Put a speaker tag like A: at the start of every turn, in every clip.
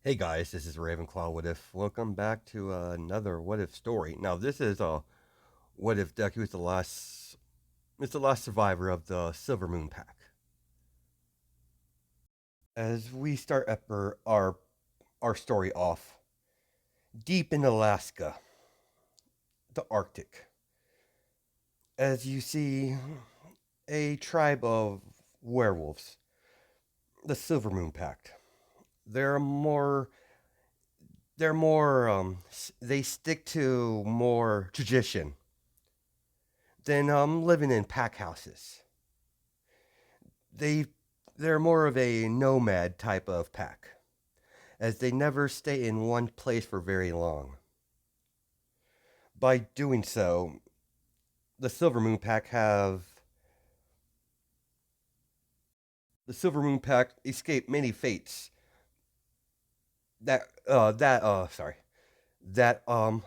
A: Hey guys, this is Ravenclaw. What if? Welcome back to another What If story. Now this is a What If Deku is the last survivor of the Silver Moon Pack. As we start our story off deep in Alaska, the Arctic, as you see a tribe of werewolves, the Silver Moon Pack. They're more they stick to more tradition than living in pack houses. They they're more of a nomad type of pack, as they never stay in one place for very long. By doing so, the Silver Moon Pack have the Silver Moon Pack escape many fates that sorry that up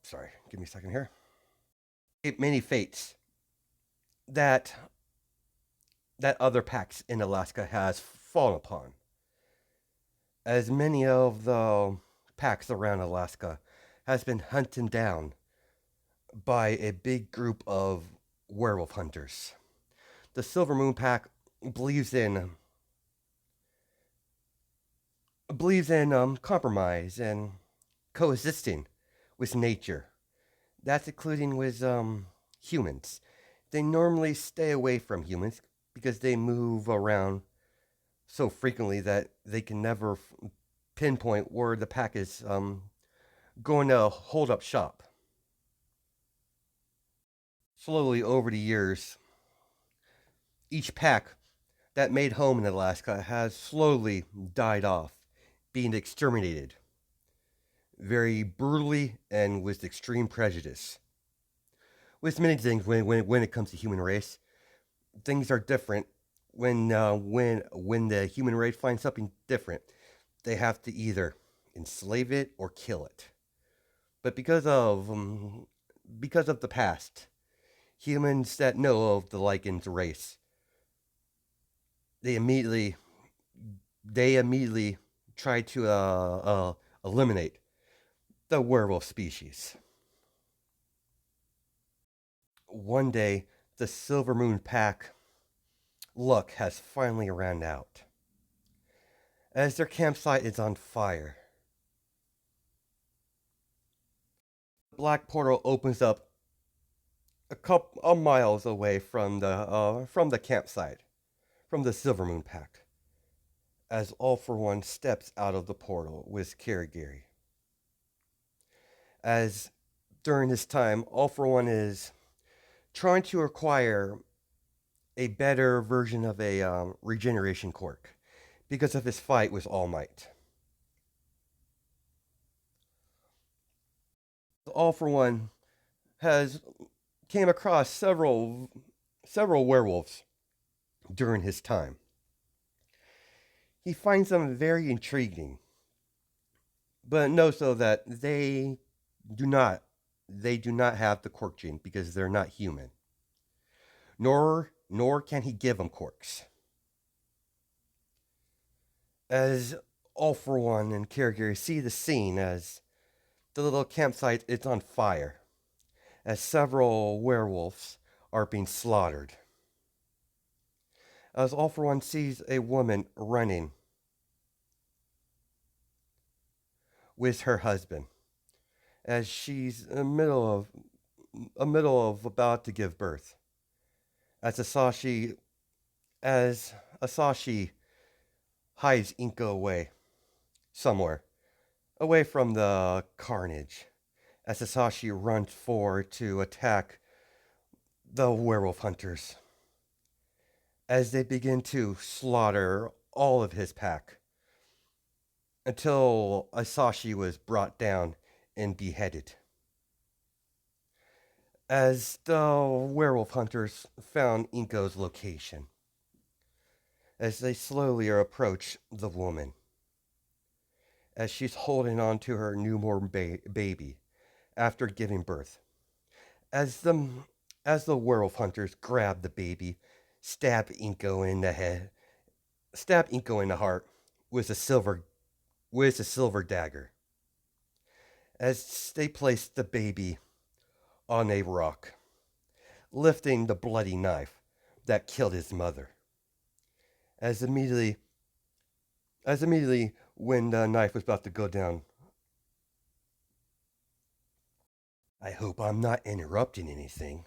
A: sorry, give me a second here. Many fates that other packs in Alaska has fallen upon, as many of the packs around Alaska has been hunted down by a big group of werewolf hunters. The Silver Moon Pack believes in compromise and coexisting with nature. That's including with humans. They normally stay away from humans because they move around so frequently that they can never pinpoint where the pack is going to hold up shop. Slowly over the years, each pack that made home in Alaska has slowly died off, being exterminated, very brutally and with extreme prejudice. With many things, when it comes to human race, things are different. When the human race finds something different, they have to either enslave it or kill it. But because of the past, humans that know of the Lycan's race, they immediately they immediately try to eliminate the werewolf species. One day, the Silver Moon Pack luck has finally ran out, as their campsite is on fire. The black portal opens up a couple of miles away from the campsite, from the Silver Moon Pack, as All for One steps out of the portal with Kirigiri. As during this time, All for One is trying to acquire a better version of a regeneration quirk because of his fight with All Might. All for One has came across several werewolves during his time. He finds them very intriguing, but knows though that do not they do not have the quirk gene because they're not human. Nor can he give them quirks. As All for One and Kirigiri see the scene as the little campsite is on fire, as several werewolves are being slaughtered. As All for One sees a woman running with her husband, as she's in the middle of about to give birth. As Asashi hides Inka away somewhere, away from the carnage, as Asashi runs forward to attack the werewolf hunters, as they begin to slaughter all of his pack, until Asashi was brought down and beheaded. As the werewolf hunters found Inko's location, as they slowly approach the woman, as she's holding on to her newborn baby after giving birth, as the werewolf hunters grab the baby, stab Inko in the heart with a silver with a silver dagger as they placed the baby on a rock, lifting the bloody knife that killed his mother. As immediately, as immediately when the knife was about to go down, I hope I'm not interrupting anything.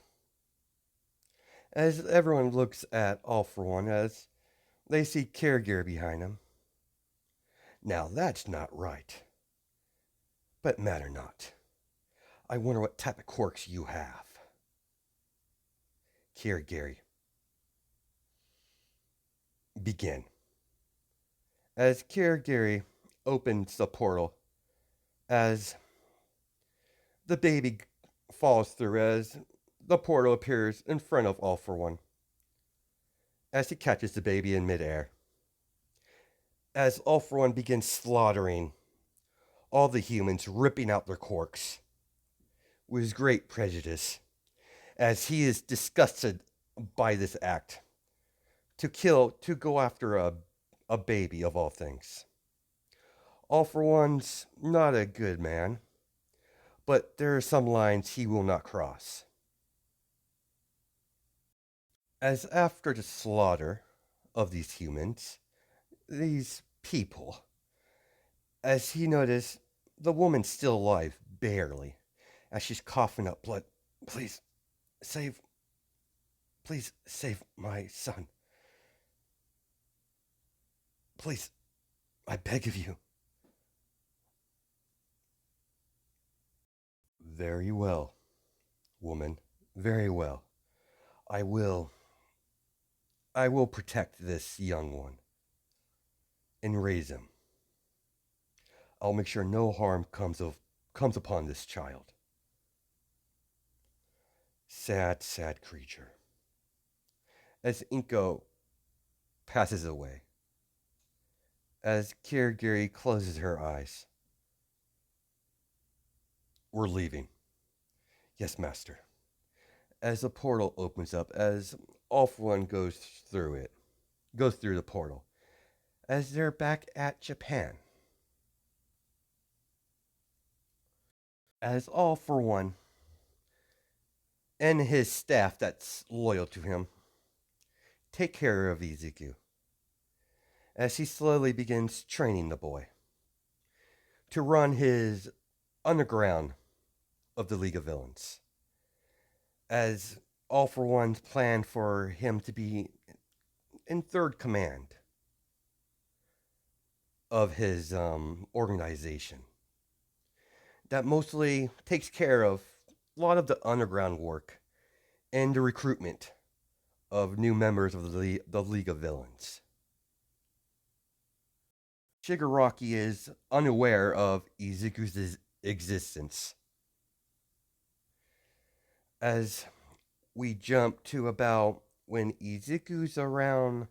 A: As everyone looks at All for One as they see Caregear behind him. Now that's not right. But matter not. I wonder what type of quirks you have. Caregear, begin. As Caregear opens the portal, as the baby falls through, as the portal appears in front of All for One, as he catches the baby in midair, as All for One begins slaughtering all the humans, ripping out their corks with great prejudice, as he is disgusted by this act to go after a baby of all things. All for One's not a good man, but there are some lines he will not cross. As after the slaughter of these humans, these people, as he noticed the woman's still alive, barely, as she's coughing up blood. Please, save, please save my son. Please, I beg of you. Very well, woman, very well. I will, I will protect this young one and raise him. I'll make sure no harm comes upon this child. Sad, sad creature. As Inko passes away, as Kirigiri closes her eyes. We're leaving. Yes, master. As the portal opens up, as All for One goes through the portal, as they're back at Japan. As All for One and his staff that's loyal to him take care of Izuku, as he slowly begins training the boy to run his underground of the League of Villains. As All for One's plan for him to be in third command of his organization that mostly takes care of a lot of the underground work and the recruitment of new members of the League of Villains. Shigaraki is unaware of Izuku's existence. As we jump to about when Izuku's around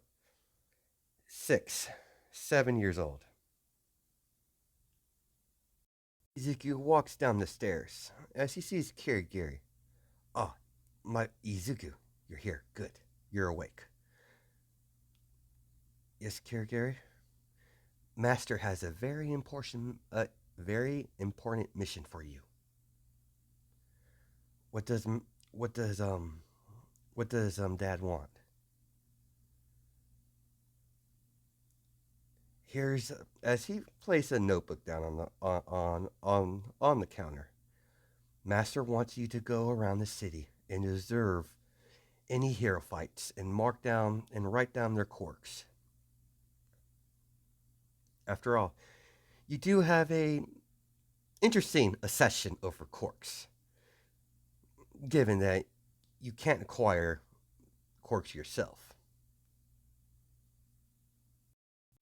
A: 6, 7 years old. Izuku walks down the stairs as he sees Kirigiri. Ah, my Izuku, you're here. Good. You're awake. Yes, Kirigiri? Master has a very important mission for you. What does what does Dad want? Here's as he places a notebook down on the counter. Master wants you to go around the city and observe any hero fights and write down their quirks. After all, you do have a interesting obsession over quirks, given that you can't acquire quirks yourself.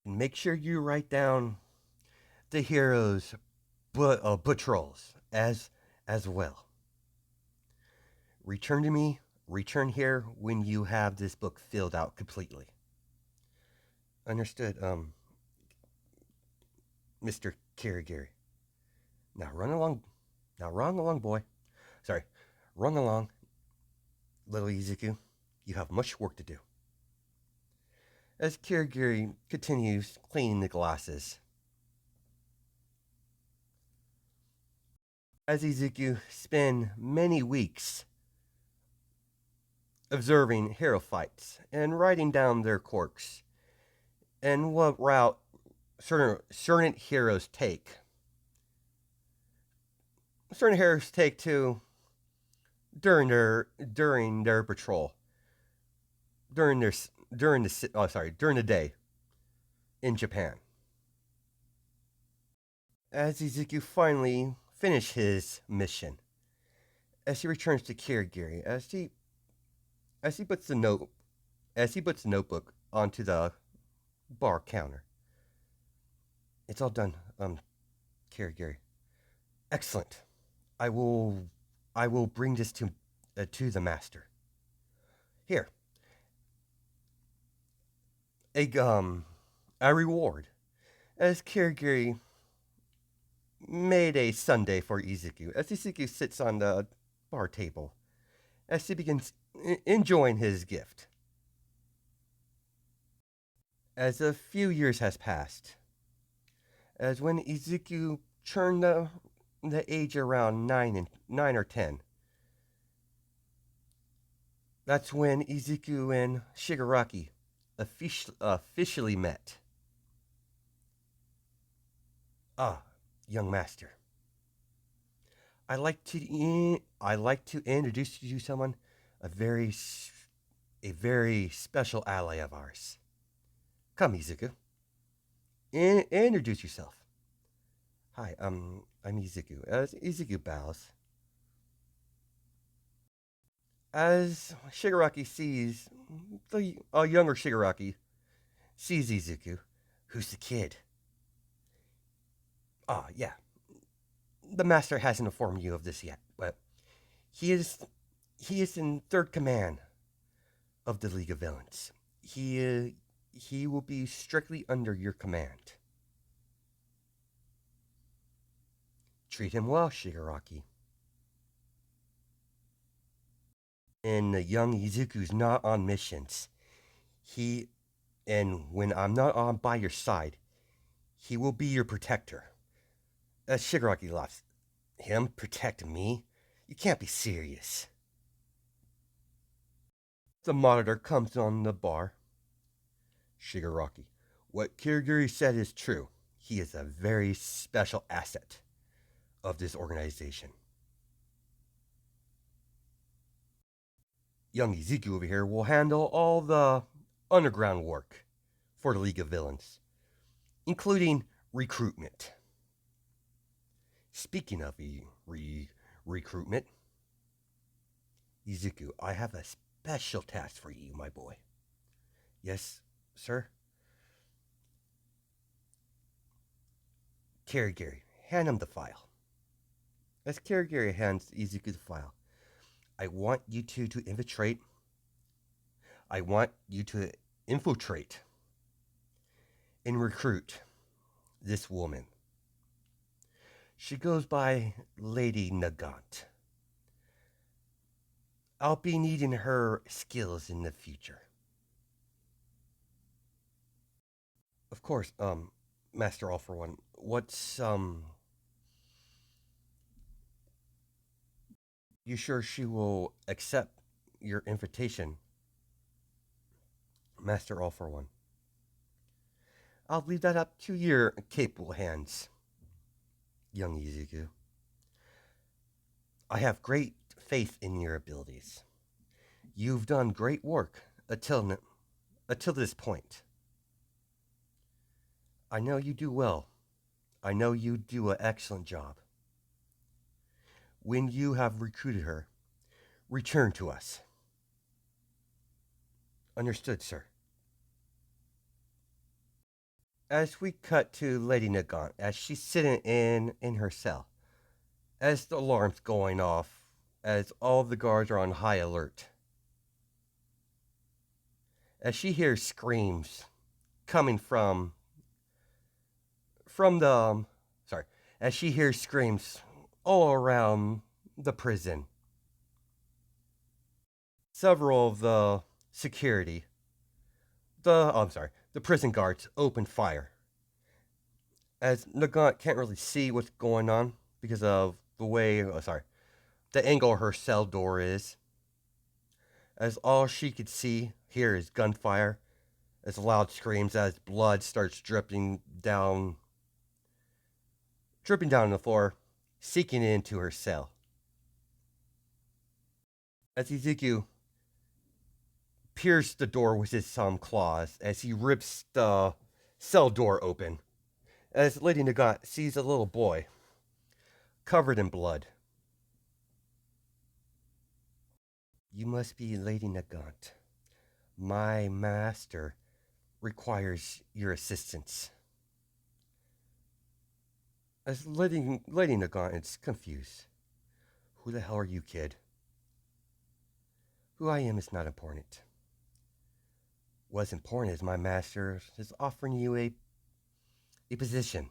A: And make sure you write down the heroes' patrols as well. Return here when you have this book filled out completely. Understood, Mr. Kirigiri. Now run along, boy. Sorry, run along, little Izuku. You have much work to do. As Kirigiri continues cleaning the glasses, as Izuku spend many weeks observing hero fights and writing down their quirks and what route certain heroes take. Certain heroes take to during their patrol during their during the day in Japan. As Izuku finally finished his mission, as he returns to Kirigiri, as he puts the note as he puts the notebook onto the bar counter. It's all done, Kirigiri. Excellent. I will I will bring this to the master. Here, a reward. As Kirigiri made a sundae for Izuku, as Izuku sits on the bar table, as he begins enjoying his gift. As a few years has passed, as when Izuku turned the age around 9 or 10, that's when Izuku and Shigaraki officially met. Ah, young master. I like to introduce you to someone, a very a very special ally of ours. Come, Izuku. Introduce yourself. Hi, I'm Izuku. As Izuku bows, as Shigaraki sees a younger Shigaraki sees Izuku, who's the kid. Ah, yeah. The master hasn't informed you of this yet, but he is he is in third command of the League of Villains. He will be strictly under your command. Treat him well, Shigaraki. And the young Izuku's not on missions. He and when I'm not on by your side, he will be your protector. Shigaraki laughs. Him protect me? You can't be serious. The monitor comes on the bar. Shigaraki. What Kirigiri said is true. He is a very special asset of this organization. Young Izuku over here will handle all the underground work for the League of Villains, including recruitment. Speaking of recruitment, Izuku, I have a special task for you, my boy. Yes, sir? Kirigiri, hand him the file. As Kirigiri hands Izuku the file, I want you to infiltrate. I want you to infiltrate and recruit this woman. She goes by Lady Nagant. I'll be needing her skills in the future. Of course, Master All for One. What's you sure she will accept your invitation, Master All for One? I'll leave that up to your capable hands, young Izuku. I have great faith in your abilities. You've done great work until this point. I know you do well. I know you do an excellent job. When you have recruited her, return to us. Understood, sir. As we cut to Lady Nagant, as she's sitting in her cell, as the alarm's going off, as all the guards are on high alert, as she hears screams coming from the sorry, as she hears screams all around the prison. Several of the security, the prison guards open fire. As Nagant can't really see what's going on because of the way, sorry, the angle her cell door is, as all she could see hear is gunfire, as loud screams as blood starts dripping down on the floor, seeking into her cell. As Ezekiel pierces the door with his claws, as he rips the cell door open, as Lady Nagant sees a little boy covered in blood. You must be Lady Nagant. My master requires your assistance. As Lady Nagant is confused. Who the hell are you, kid? Who I am is not important. What's important is my master is offering you a position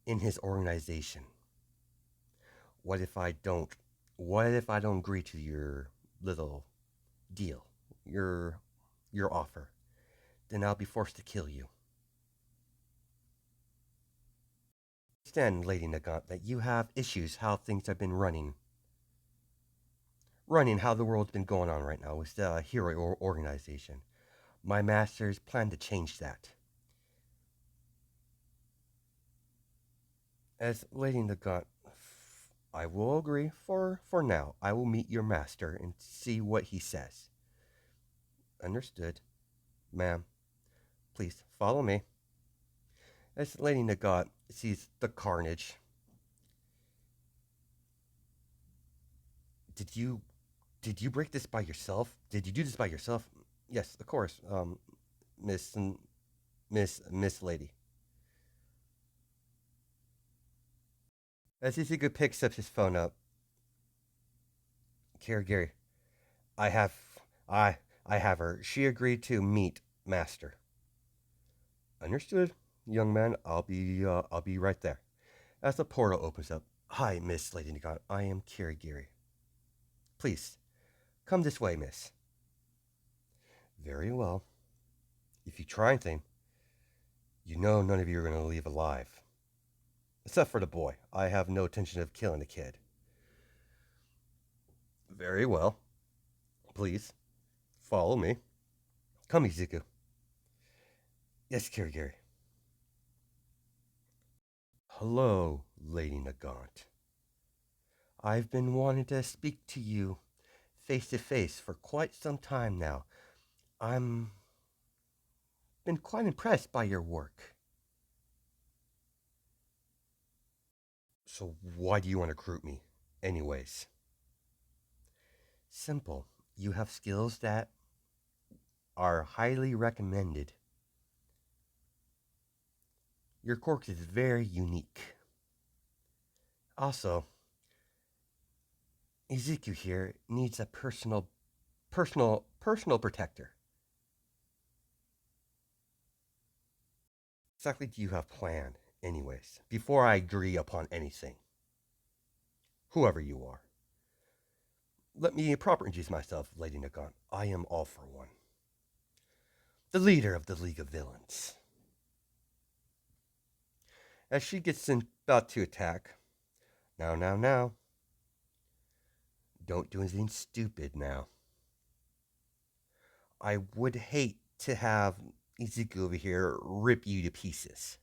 A: in his organization. What if I don't? What if I don't agree to your little deal, your offer? Then I'll be forced to kill you. Understand, Lady Nagant, that you have issues how things have been running how the world's been going on right now with the hero organization. My masters plan to change that. As Lady Nagant, I will agree for now. I will meet your master and see what he says. Understood, ma'am. Please follow me. As Lady Nagant sees the carnage, did you break this by yourself? Did you do this by yourself? Yes, of course, Miss Miss Lady. As Izuku picks up his phone up, Gary, I have I I have her. She agreed to meet Master. Understood, young man. I'll be right there. As the portal opens up, hi, Miss Lady Nagant. I am Kirigiri. Please come this way, Miss. Very well. If you try anything, you know none of you are going to leave alive. Except for the boy. I have no intention of killing the kid. Very well. Please, follow me. Come, Izuku. Yes, Kirigiri. Hello, Lady Nagant. I've been wanting to speak to you face to face for quite some time now. I'm been quite impressed by your work. So why do you want to recruit me? Anyways. Simple. You have skills that are highly recommended. Your quirk is very unique. Also, Ezekiel here needs a personal protector. Exactly do you have planned, anyways, before I agree upon anything? Whoever you are. Let me proper introduce myself, Lady Nagant. I am All for One, the leader of the League of Villains. As she gets in about to attack, now. Don't do anything stupid now. I would hate to have Ezekiel over here rip you to pieces.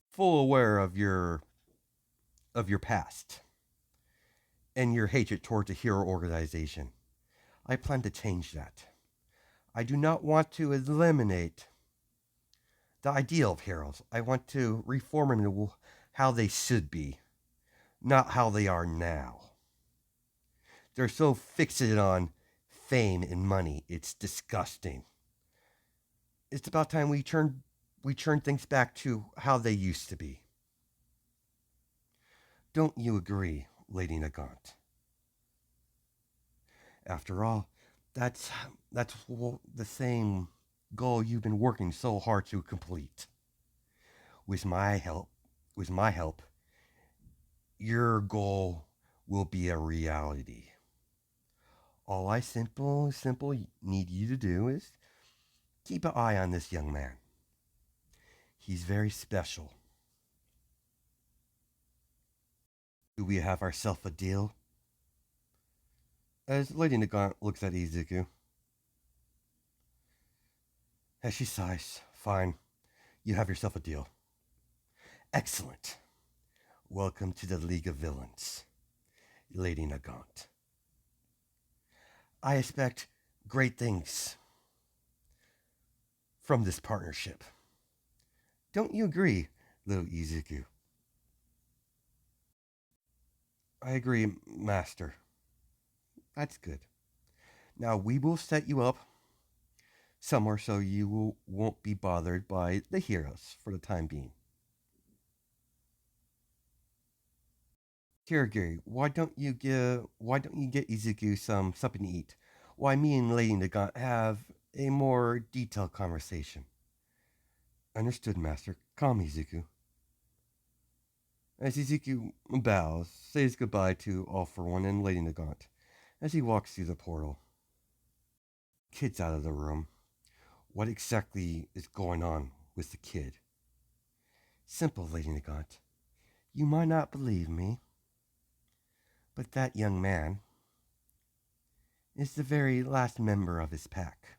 A: Full aware of your past and your hatred towards the hero organization. I plan to change that. I do not want to eliminate the ideal of heroes. I want to reform them into how they should be, not how they are now. They're so fixated on fame and money. It's disgusting. It's about time we turn things back to how they used to be. Don't you agree, Lady Nagant? After all, that's the same goal you've been working so hard to complete. With my help, with my help, your goal will be a reality. All I simple need you to do is keep an eye on this young man. He's very special. Do we have ourselves a deal? As Lady Nagant looks at Izuku, as she sighs, fine, you have yourself a deal. Excellent. Welcome to the League of Villains, Lady Nagant. I expect great things from this partnership. Don't you agree, little Izuku? I agree, Master. That's good. Now we will set you up somewhere so won't be bothered by the heroes for the time being. Kirigiri, why don't you get Izuku something to eat? Why me and Lady Nagant have a more detailed conversation. Understood, Master. Calm, Izuku. As Izuku bows, says goodbye to All for One and Lady Nagant as he walks through the portal. Kid's out of the room. What exactly is going on with the kid? Simple, Lady Nagant. You might not believe me, but that young man is the very last member of his pack.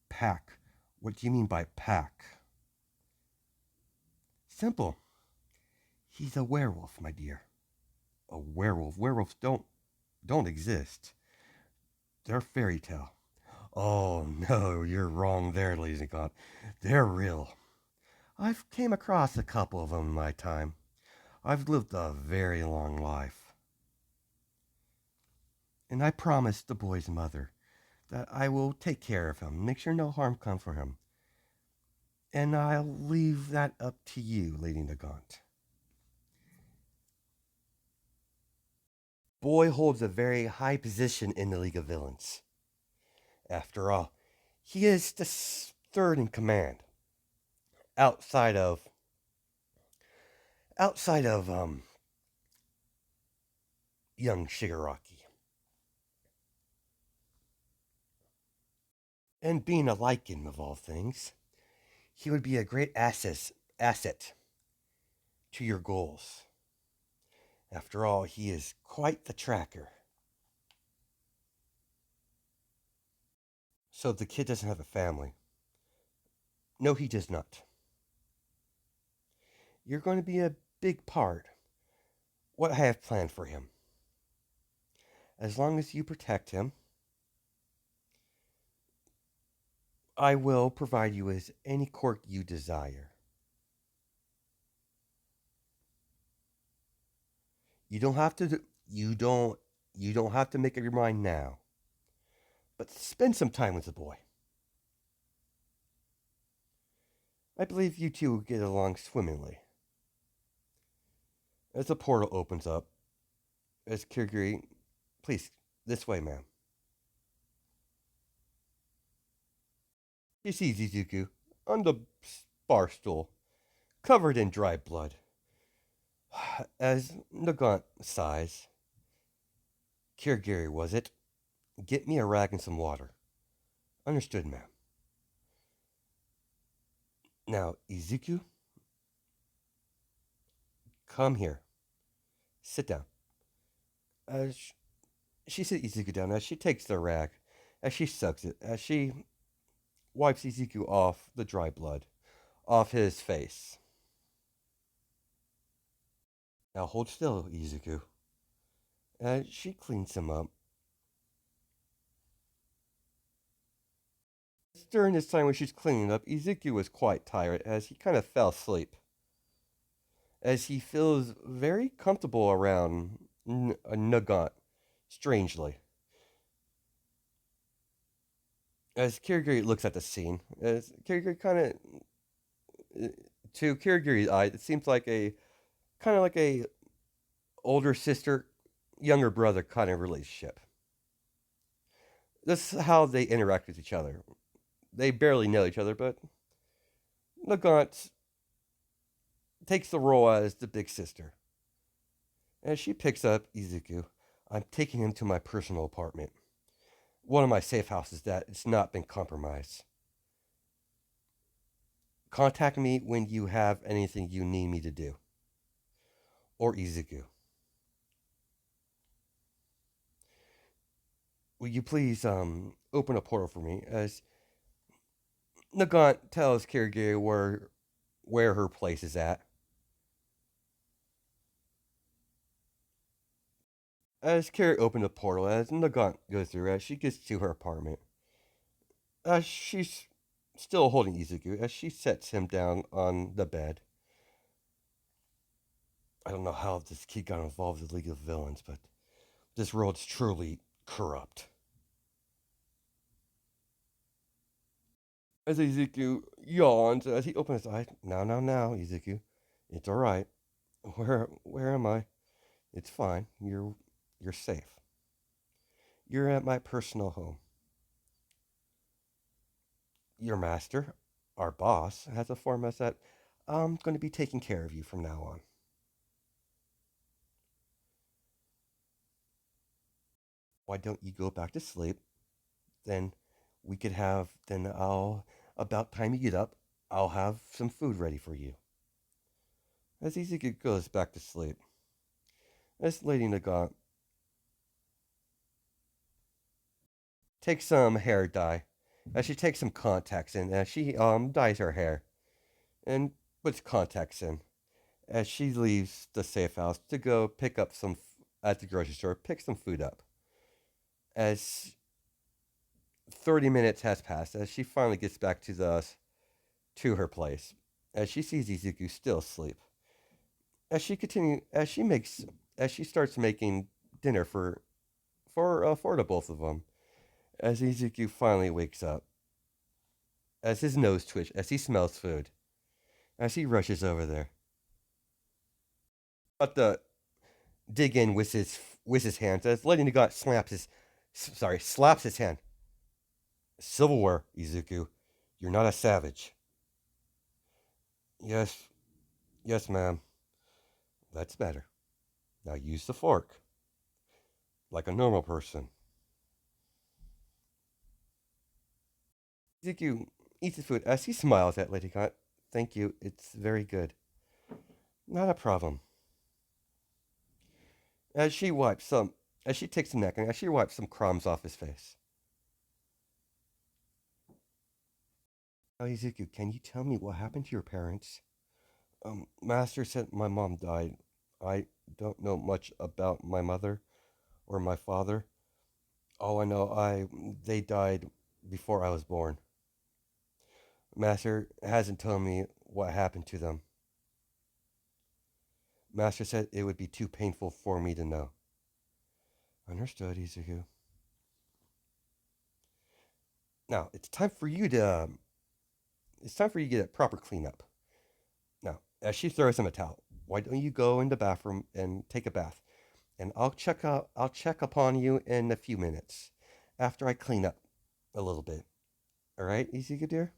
A: Pack? What do you mean by pack? Simple. He's a werewolf, my dear. A werewolf? Werewolves don't exist. They're fairy tale. Oh no, you're wrong there, Lady Nagant. They're real. I've came across a couple of them in my time. I've lived a very long life. And I promised the boy's mother that I will take care of him, make sure no harm comes for him. And I'll leave that up to you, Lady Nagant. Boy holds a very high position in the League of Villains. After all, he is the third in command, outside of outside of young Shigaraki. And being a Lycan of all things, he would be a great asset to your goals. After all, he is quite the tracker. So the kid doesn't have a family. No, he does not. You're going to be a big part what I have planned for him. As long as you protect him, I will provide you with any quirk you desire. You don't have to you don't have to make up your mind now. But spend some time with the boy. I believe you two will get along swimmingly. As the portal opens up, as Kirigiri, please, this way, ma'am. She sees Izuku on the bar stool, covered in dry blood. As Nagant sighs, Kirigiri, was it? Get me a rag and some water. Understood, ma'am. Now, Izuku, come here. Sit down. As she sits Izuku down, as she takes the rag, as she sucks it, as she wipes Izuku off the dry blood off his face. Now hold still, Izuku. As she cleans him up. During this time when she's cleaning up, Izuku was quite tired as he kind of fell asleep. As he feels very comfortable around Nagant, strangely. As Kirigiri looks at the scene, as Kirigiri kind of, to Kirigiri's eye, it seems like a kind of like a older sister, younger brother kind of relationship. This is how they interact with each other. They barely know each other, but Nagant takes the role as the big sister. As she picks up Izuku, I'm taking him to my personal apartment. One of my safe houses that it's not been compromised. Contact me when you have anything you need me to do. Or Izuku. will you please open a portal for me? As Nagant tells Kirigiri where her place is at. As Kiri opens the portal, as Nagant goes through, as she gets to her apartment, as she's still holding Izuku, as she sets him down on the bed. I don't know how this kid got involved with the League of Villains, but this world's truly corrupt. As Izuku yawns, as he opens his eyes, now, Izuku, it's all right. Where am I? It's fine. You're safe. You're at my personal home. Your master, our boss, has informed us that I'm going to be taking care of you from now on. Why don't you go back to sleep? Then we could have. Then I'll. About time you get up, I'll have some food ready for you. As Izuku goes back to sleep, as Lady Nagant takes some hair dye, as she takes some contacts in, as she dyes her hair and puts contacts in, as she leaves the safe house to go pick up some at the grocery store, pick some food up. As 30 minutes has passed, as she finally gets back to her place, as she sees Izuku still asleep, as she starts making dinner for the both of them. As Izuku finally wakes up, as his nose twitches, as he smells food, as he rushes over there, about to dig in with his hands, as Lady Nagant slaps his hand. Silverware, Izuku. You're not a savage. Yes, yes, ma'am. That's better. Now use the fork, like a normal person. Izuku eats his food as he smiles at Lady Nagant. Thank you. It's very good. Not a problem. As she wipes some, as she takes a napkin, as she wipes some crumbs off his face. Oh, Izuku, can you tell me what happened to your parents? Master said my mom died. I don't know much about my mother or my father. All I know, they died before I was born. Master hasn't told me what happened to them. Master said it would be too painful for me to know. Understood, Izuku. Now it's time for you to get a proper cleanup. Now, as she throws him a towel, why don't you go in the bathroom and take a bath? And I'll check upon you in a few minutes after I clean up a little bit. All right, Izuku dear?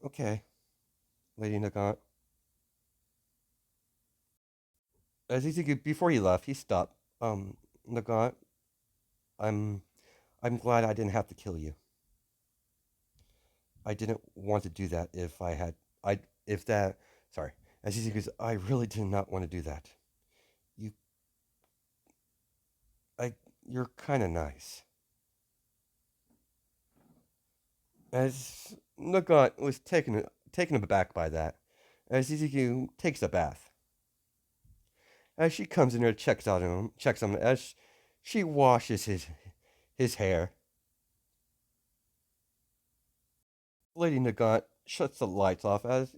A: Okay, Lady Nagant. As Izuku before he left, he stopped. Nagant, I'm I'm glad I didn't have to kill you. I didn't want to do that if I had I if that sorry. As Izuku says, I really did not want to do that. You I you're kinda nice. As Nagant was taken aback by that, as Izuku takes a bath. As she comes in there, checks on him, as she washes his hair. Lady Nagant shuts the lights off as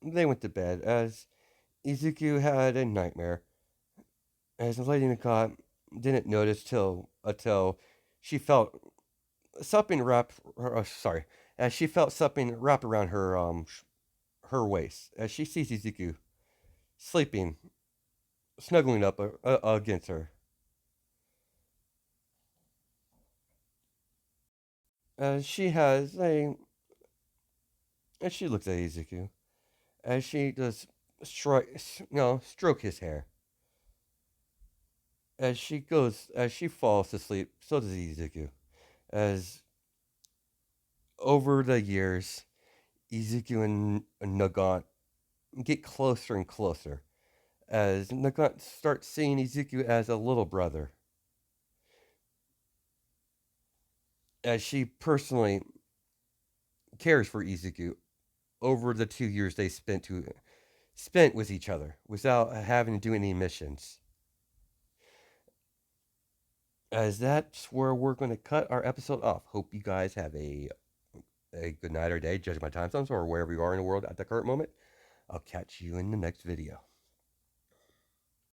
A: they went to bed, as Izuku had a nightmare, as Lady Nagant didn't notice till until she felt something sorry, as she felt something wrap around her waist, as she sees Izuku sleeping, snuggling up against her. As she has a as she looks at Izuku, as she does stroke his hair. As she falls to sleep, so does Izuku. As over the years, Izuku and Nagant get closer and closer. As Nagant starts seeing Izuku as a little brother. as she personally cares for Izuku over the 2 years they spent with each other without having to do any missions. As that's where we're going to cut our episode off. Hope you guys have a good night or day, judging my time zones or wherever you are in the world at the current moment. I'll catch you in the next video.